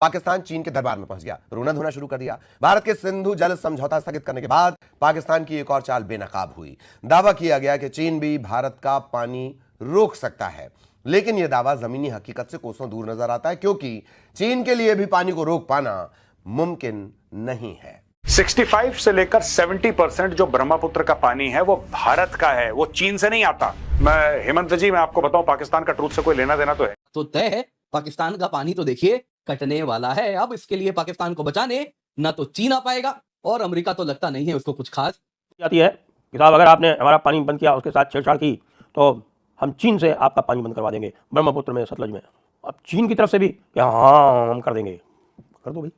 पाकिस्तान चीन के दरबार में पहुंच गया, रोना धोना शुरू कर दिया। भारत के सिंधु जल समझौता स्थगित करने के बाद पाकिस्तान की एक और चाल बेनकाब हुई। दावा किया गया कि चीन भी भारत का पानी रोक सकता है, लेकिन यह दावा जमीनी हकीकत से कोसों दूर नजर आता है, क्योंकि चीन के लिए भी पानी को रोक पाना मुमकिन नहीं है। 65 से लेकर 70% जो ब्रह्मपुत्र का पानी है वो भारत का है, वो चीन से नहीं आता। मैं हेमंत जी, मैं आपको बताऊं, पाकिस्तान का ट्रूथ से कोई लेना देना तो है तो तय है। पाकिस्तान का पानी तो देखिए कटने वाला है। अब इसके लिए पाकिस्तान को बचाने ना तो चीन आ पाएगा और अमेरिका तो लगता नहीं है उसको कुछ खास आती है कि साहब अगर आपने हमारा पानी बंद किया, उसके साथ छेड़छाड़ की, तो हम चीन से आपका पानी बंद करवा देंगे, ब्रह्मपुत्र में, सतलज में। अब चीन की तरफ से भी कि हाँ हम कर देंगे, कर दो भाई।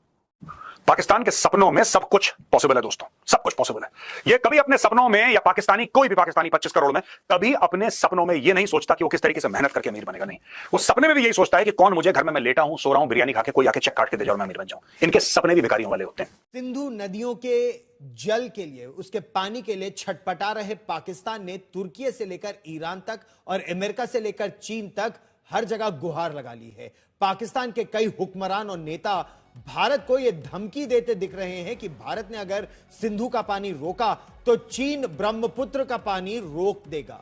पाकिस्तान के सपनों में सब कुछ पॉसिबल है दोस्तों, सब कुछ पॉसिबल है। ये कभी अपने सपनों में, या पाकिस्तानी, कोई भी पाकिस्तानी 25 करोड़ में कभी अपने सपनों में ये नहीं सोचता कि वो किस तरीके से मेहनत करके अमीर बनेगा। नहीं, वो सपने में भी यही सोचता है कि कौन मुझे घर में मैं लेटा हूं, सो रहा हूं, बिरयानी खा के कोई आके चेक काट के दे जाए और मैं अमीर बन जाऊं। इनके सपने भी भिखारियों वाले होते हैं। सिंधु नदियों के जल के लिए, उसके पानी के लिए छटपटा रहे पाकिस्तान ने तुर्की से लेकर ईरान तक और अमेरिका से लेकर चीन तक हर जगह गुहार लगा ली है। पाकिस्तान के कई हुक्मरान और नेता भारत को यह धमकी देते दिख रहे हैं कि भारत ने अगर सिंधु का पानी रोका तो चीन ब्रह्मपुत्र का पानी रोक देगा।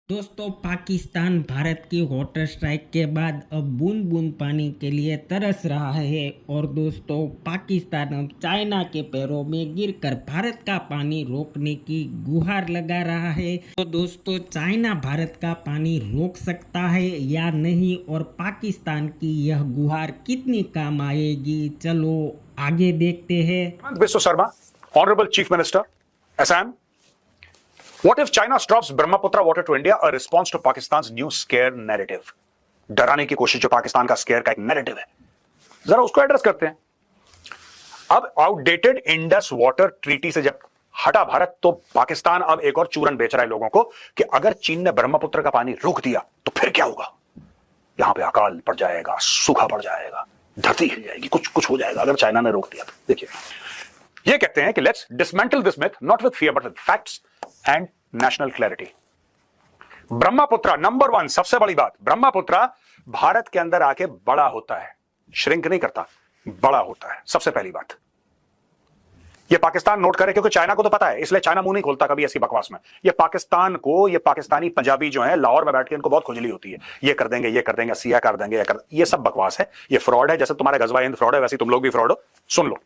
दोस्तों, पाकिस्तान भारत की वाटर स्ट्राइक के बाद अब बूंद बूंद पानी के लिए तरस रहा है। और दोस्तों, पाकिस्तान अब चाइना के पैरों में गिरकर भारत का पानी रोकने की गुहार लगा रहा है। तो दोस्तों, चाइना भारत का पानी रोक सकता है या नहीं, और पाकिस्तान की यह गुहार कितनी काम आएगी, चलो आगे देखते हैं। विश्व Sharma, honourable chief minister, Assam, What if China stops Brahmaputra water to India? A response to Pakistan's new scare narrative. डराने की कोशिश जो पाकिस्तान का स्केयर का एक नैरेटिव है, जरा उसको एड्रेस करते हैं। अब आउटडेटेड इंडस वाटर ट्रीटी से जब हटा भारत, तो पाकिस्तान अब एक और चूरन बेच रहा है लोगों को कि अगर चीन ने ब्रह्मपुत्र का पानी रोक दिया तो फिर क्या होगा। यहां पे अकाल पड़ जाएगा, सूखा पड़ जाएगा, धरती हिल जाएगी, कुछ कुछ हो जाएगा अगर चाइना ने रोक दिया तो। देखिए, ये कहते हैं कि let's dismantle this myth not with fear but with facts and national clarity. Brahmaputra number 1, सबसे बड़ी बात, ब्रह्मपुत्र भारत के अंदर आके बड़ा होता है, श्रिंक नहीं करता, बड़ा होता है। सबसे पहली बात ये पाकिस्तान नोट करे, क्योंकि चाइना को तो पता है, इसलिए चाइना मुंह नहीं खोलता कभी ऐसी बकवास में। ये पाकिस्तान को, ये पाकिस्तानी पंजाबी जो है लाहौर में बैठ के इनको बहुत खुजली होती है, ये कर देंगे, ये कर देंगे, सिया कर देंगे, ये सब बकवास है, ये फ्रॉड है। जैसे तुम्हारे गजवा हिंद फ्रॉड है, वैसे तुम लोग भी फ्रॉड हो। सुन लो,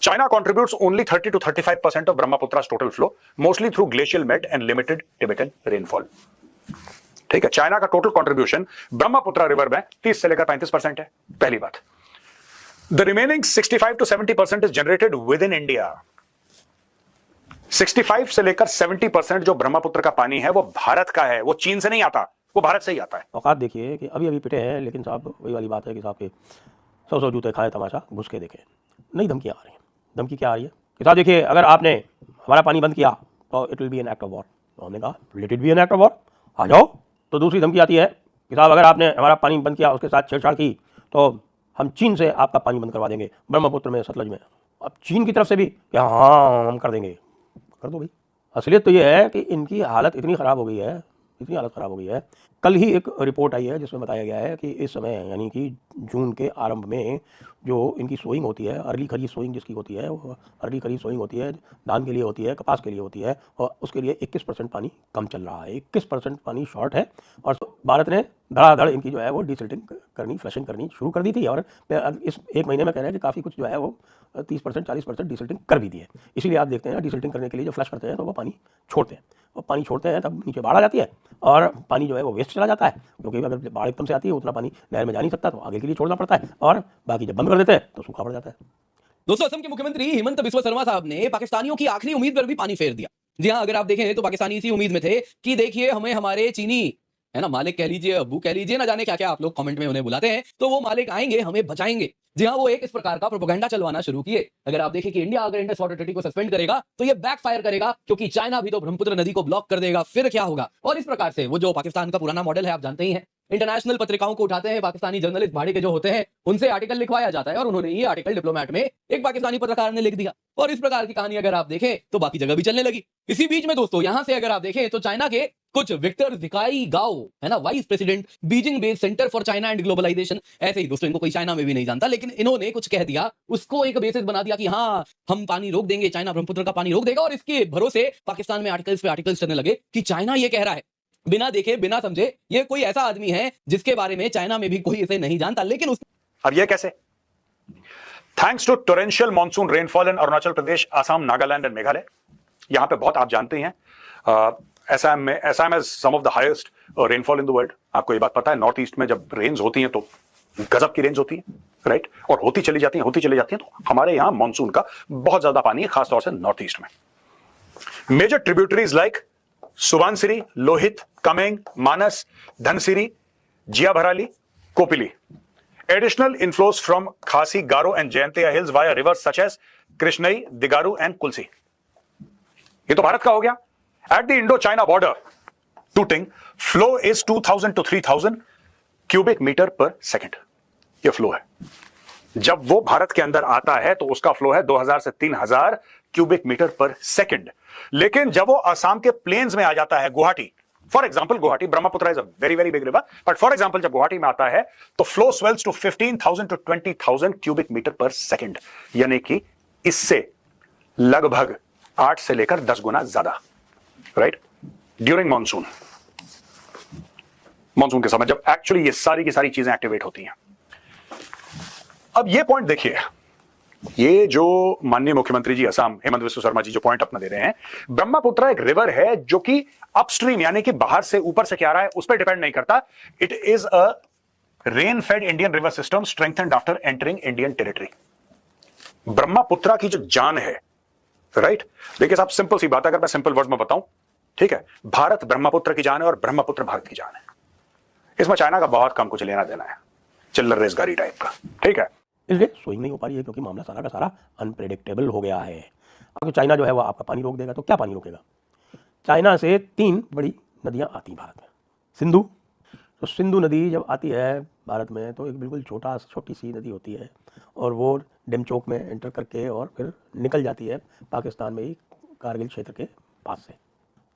China contributes only 30 to 35% of Brahmaputra's total flow, mostly through glacial melt and limited Tibetan rainfall. ठीक है, चाइना का टोटल कंट्रीब्यूशन ब्रह्मपुत्र रिवर में 30 से लेकर 35% है। पहली बात। The remaining 65 to 70% is generated within India. 65 से लेकर 70% जो ब्रह्मपुत्र का पानी है वो भारत का है, वो चीन से नहीं आता, वो भारत से ही आता है। औकात देखिए कि अभी अभी पिटे हैं, लेकिन साहब वही वाली बात है कि साहब के 100 जूते खाए तमाशा घुस के देखे। नई धमकियाँ आ रही हैं। धमकी क्या आ रही है कि साहब देखिए, अगर आपने हमारा पानी बंद किया तो it will be an act of war. तो हमने कहा let it be an act of war, आ जाओ। तो दूसरी धमकी आती है कि साहब अगर आपने हमारा पानी बंद किया, उसके साथ छेड़छाड़ की, तो हम चीन से आपका पानी बंद करवा देंगे, ब्रह्मपुत्र में, सतलज में। अब चीन की तरफ से भी कि हाँ हम कर देंगे, कर दो भाई। असलियत तो ये है कि इनकी हालत इतनी ख़राब हो गई है, इतनी हालत ख़राब हो गई है। कल ही एक रिपोर्ट आई है जिसमें बताया गया है कि इस समय, यानी कि जून के आरंभ में जो इनकी सोइंग होती है, अर्ली खरीफ सोइंग जिसकी होती है, वो अर्ली खरीफ सोइंग होती है, धान के लिए होती है, कपास के लिए होती है, और उसके लिए 21% पानी कम चल रहा है, 21% पानी शॉर्ट है। और भारत ने धड़ाधड़ इनकी जो है वो डिसिल्टिंग करनी, फ्लशिंग करनी शुरू कर दी थी, और इस एक महीने में कह रहे हैं कि काफ़ी कुछ जो है वो 30% 40% डिसिल्टिंग कर भी दी है। इसीलिए आप देखते हैं डिसिल्टिंग करने के लिए जब फ्लश करते हैं तो वो पानी छोड़ते हैं, और पानी छोड़ते हैं तब नीचे बाढ़ आ जाती है और पानी जो है वो वेस्ट चला जाता है, क्योंकि अगर बाढ़ एकदम से आती है उतना पानी नहर में जा नहीं सकता, तो आगे के लिए छोड़ना पड़ता है, और बाकी जब बंद कर देते हैं तो सूखा पड़ जाता है। दोस्तों, असम के मुख्यमंत्री हिमंत बिस्वा शर्मा साहब ने पाकिस्तानियों की आखिरी उम्मीद पर भी पानी फेर दिया। जी हाँ, अगर आप देखें तो पाकिस्तानी इसी उम्मीद में थे कि देखिए हमें हमारे चीनी, है ना, मालिक कह लीजिए, अब्बू कह लीजिए, ना जाने क्या क्या आप लोग कमेंट में उन्हें बुलाते हैं, तो वो मालिक आएंगे, हमें बचाएंगे। जी हाँ, वो एक इस प्रकार का प्रोपेगेंडा चलवाना शुरू किए। अगर आप देखें कि इंडिया अगर इंडस वाटर ट्रीटी को सस्पेंड करेगा तो ये बैकफायर करेगा, क्योंकि चाइना भी तो ब्रह्मपुत्र नदी को ब्लॉक कर देगा, फिर क्या होगा। और इस प्रकार से वो जो पाकिस्तान का पुराना मॉडल है आप जानते ही हैं इंटरनेशनल पत्रिकाओं को उठाते हैं, पाकिस्तानी जर्नलिस्ट भाड़े के जो होते हैं उनसे आर्टिकल लिखवाया जाता है और उन्होंने ये आर्टिकल डिप्लोमेट में एक पाकिस्तानी पत्रकार ने लिख दिया और इस प्रकार की कहानी अगर आप देखें तो बाकी जगह भी चलने लगी। इसी बीच में दोस्तों यहां से अगर आप देखें तो चाइना के कुछ विक्टर जिकाई गाओ है ना, vice president Beijing based centre for China and globalisation, ऐसे ही दोस्तों इनको कोई चाइना में भी नहीं जानता, लेकिन इन्होंने कुछ कह दिया, उसको एक बेसिस बना दिया कि हाँ हम पानी रोक देंगे, चाइना ब्रह्मपुत्र का पानी रोक देगा और इसके भरोसे पाकिस्तान में आर्टिकल्स पे आर्टिकल्स चलने लगे कि चाइना ये कह रहा है, बिना देखे बिना समझे। ये कोई ऐसा आदमी है जिसके बारे में चाइना में भी कोई इसे नहीं जानता, लेकिन उस अब यह कैसे? Thanks to torrential monsoon rainfall in Arunachal Pradesh, Assam, Nagaland and Meghalaya. यहां पे बहुत आप जानते हैं असम में, Assam has some of the highest rainfall in the world. आपको ये बात पता है, नॉर्थ ईस्ट में जब रेंज होती हैं तो गजब की रेंज होती है, राइट, और होती चली जाती हैं। तो हमारे यहां मानसून का बहुत ज्यादा पानी है, खासतौर से नॉर्थ ईस्ट में। Major tributaries like Subansiri, Lohit, Kameng, Manas, Dhansiri, Jiabharali, Kopili. Additional inflows from Khasi, Garo and Jayantia hills via rivers such as Krishnai, Digaru and Kulsi. ये तो भारत का हो गया। At the Indo-China border, Tooting, flow is 2000 to 3000 cubic meter per second. ये flow है। जब वो भारत के अंदर आता है तो उसका फ्लो है 2000 से 3000 क्यूबिक मीटर पर सेकंड। लेकिन जब वो असम के प्लेन्स में आ जाता है, Guwahati, for example Guwahati, Brahmaputra is a very very big river, but for example जब गुवाहाटी में आता है तो flow swells to 15,000 to 20,000 cubic metre per second, यानी कि इससे लगभग 8 से लेकर 10 गुना ज्यादा, राइट, ड्यूरिंग मानसून के समय जब एक्चुअली ये सारी की सारी चीजें एक्टिवेट होती हैं। अब ये पॉइंट देखिए, ये जो माननीय मुख्यमंत्री जी असम हेमंत बिस्वा शर्मा जी जो पॉइंट अपना दे रहे हैं, ब्रह्मपुत्र एक रिवर है जो कि अपस्ट्रीम यानी कि बाहर से ऊपर से क्या आ रहा है उस पर डिपेंड नहीं करता। It is a rain fade Indian river system strengthened after entering Indian territory. Brahmaputra की जो जान है, राइट, देखिए साहब, सिंपल सी बात, अगर मैं सिंपल वर्ड में बताऊं, ठीक है, भारत ब्रह्मपुत्र की जान है और ब्रह्मपुत्र भारत की जान है। इसमें चाइना का बहुत कम कुछ लेना देना है, चिल्लर रेसगारी टाइप का, ठीक है। इसलिए स्विंग नहीं हो पा रही है क्योंकि मामला सारा का सारा अनप्रेडिक्टेबल हो गया है। अब चाइना जो है वो आपका पानी रोक देगा तो क्या पानी रोकेगा? चाइना से 3 बड़ी नदियां आती हैं भारत में। सिंधु, तो सिंधु नदी जब आती है भारत में तो एक बिल्कुल छोटी सी नदी होती है और वो डेमचोक में एंटर करके और फिर निकल जाती है पाकिस्तान में ही कारगिल क्षेत्र के पास से।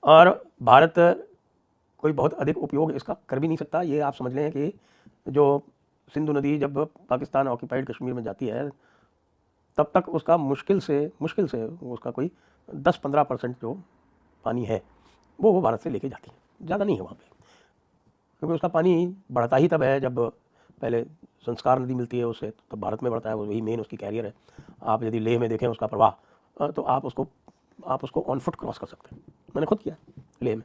और भारत कोई बहुत अधिक उपयोग इसका कर भी नहीं सकता। ये आप समझ लें कि जो सिंधु नदी जब पाकिस्तान ऑक्यूपाइड कश्मीर में जाती है तब तक उसका मुश्किल से उसका कोई 10-15% जो पानी है वो भारत से लेके जाती है, ज़्यादा नहीं है वहाँ पे, क्योंकि उसका पानी बढ़ता ही तब है जब पहले संस्कार नदी मिलती है उससे, तो भारत में बढ़ता है, वही मेन उसकी कैरियर है। आप यदि लेह में देखें उसका प्रवाह तो आप उसको ऑन फुट क्रॉस कर सकते हैं। मैंने खुद किया लेह में,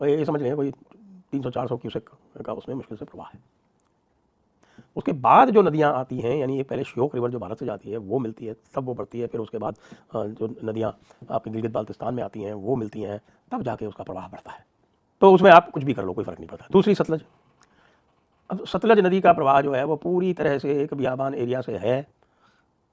और ये समझ लें कोई 300-400 क्यूसेक का उसमें मुश्किल से प्रवाह है। उसके बाद जो नदियाँ आती हैं, यानी ये पहले श्योक रिवर जो भारत से जाती है वो मिलती है, तब वो बढ़ती है, फिर उसके बाद जो नदियाँ आपके गिलगित बाल्टिस्तान में आती हैं वो मिलती हैं, तब जाके उसका प्रवाह बढ़ता है। तो उसमें आप कुछ भी कर लो, कोई फ़र्क नहीं पड़ता। दूसरी सतलज, अब सतलज नदी का प्रवाह जो है वो पूरी तरह से एक बियाबान एरिया से है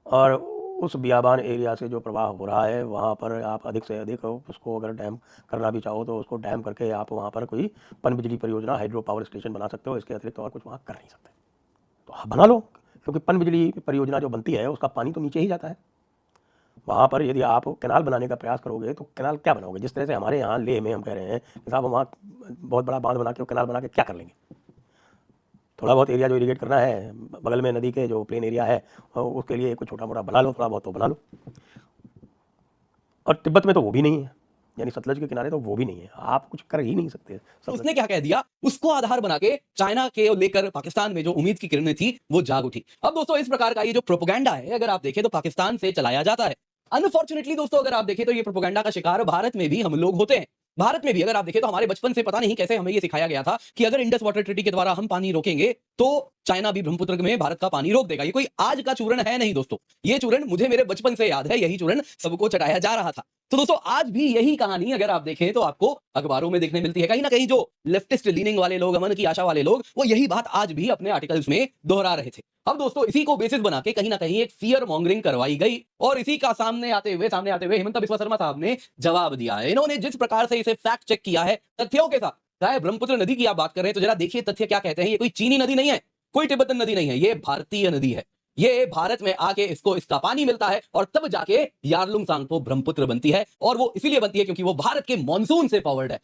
और उस बियाबान एरिया से जो प्रवाह हो रहा है वहाँ पर आप अधिक से अधिक उसको अगर डैम करना भी चाहो तो उसको डैम करके आप वहाँ पर कोई पनबिजली परियोजना, हाइड्रो पावर स्टेशन बना सकते हो। इसके अतिरिक्त और कुछ वहाँ कर नहीं सकते, तो आप बना लो, क्योंकि पनबिजली परियोजना जो बनती है उसका पानी तो नीचे ही जाता है। वहाँ पर यदि आप कैनाल बनाने का प्रयास करोगे तो कैनाल क्या बनाओगे? जिस तरह से हमारे यहाँ लेह में हम कह रहे हैं कि साहब वहाँ बहुत बड़ा बांध बना के कैनाल बना के क्या कर लेंगे? थोड़ा बहुत एरिया जो इरीगेट करना है, बगल में नदी के जो प्लेन एरिया है उसके लिए कुछ छोटा मोटा बना लो, थोड़ा बहुत तो बना लो। और तिब्बत में तो वो भी नहीं है, यानी सतलज के किनारे तो वो भी नहीं है, आप कुछ कर ही नहीं सकते। तो उसने क्या कह दिया, उसको आधार बना के चाइना के लेकर पाकिस्तान में जो उम्मीद की किरणें थी वो जाग उठी। अब दोस्तों इस प्रकार का ये जो प्रोपेगेंडा है अगर आप देखें तो पाकिस्तान से चलाया जाता है। अनफॉर्चुनेटली दोस्तों अगर आप देखें तो ये प्रोपेगेंडा का शिकार भारत में भी हम लोग होते हैं। भारत में भी अगर आप देखें तो हमारे बचपन से पता नहीं कैसे हमें ये सिखाया गया था कि अगर इंडस वाटर ट्रीटी के द्वारा हम पानी रोकेंगे तो चाइना भी ब्रह्मपुत्र में भारत का पानी रोक देगा। ये कोई आज का चूरण है नहीं दोस्तों, ये चूरण मुझे मेरे बचपन से याद है, यही चूरण सबको चटाया जा रहा था। तो दोस्तों आज भी यही कहानी अगर आप देखें तो आपको अखबारों में देखने मिलती है। कहीं ना कहीं जो लेफ्टिस्ट लीनिंग वाले लोग, अमन की आशा वाले लोग, वो यही बात आज भी अपने आर्टिकल्स में दोहरा रहे थे। अब दोस्तों इसी को बेसिस बना के कहीं ना कहीं एक फियर मॉन्गरिंग करवाई गई और इसी का सामने आते हुए हेमंत बिस्वा शर्मा साहब ने जवाब दिया है। इन्होंने जिस प्रकार से इसे फैक्ट चेक किया है तथ्यों के साथ, चाहे ब्रह्मपुत्र नदी की आप बात कर रहे हैं तो जरा देखिए तथ्य क्या कहते हैं। ये कोई चीनी नदी नहीं है, कोई तिब्बतन नदी नहीं है, ये भारतीय नदी है। ये भारत में आके इसको इसका पानी मिलता है और तब जाके यारलुंग सांगपो ब्रह्मपुत्र बनती है, और वो इसीलिए बनती है क्योंकि वो भारत के मॉनसून से पावर्ड है।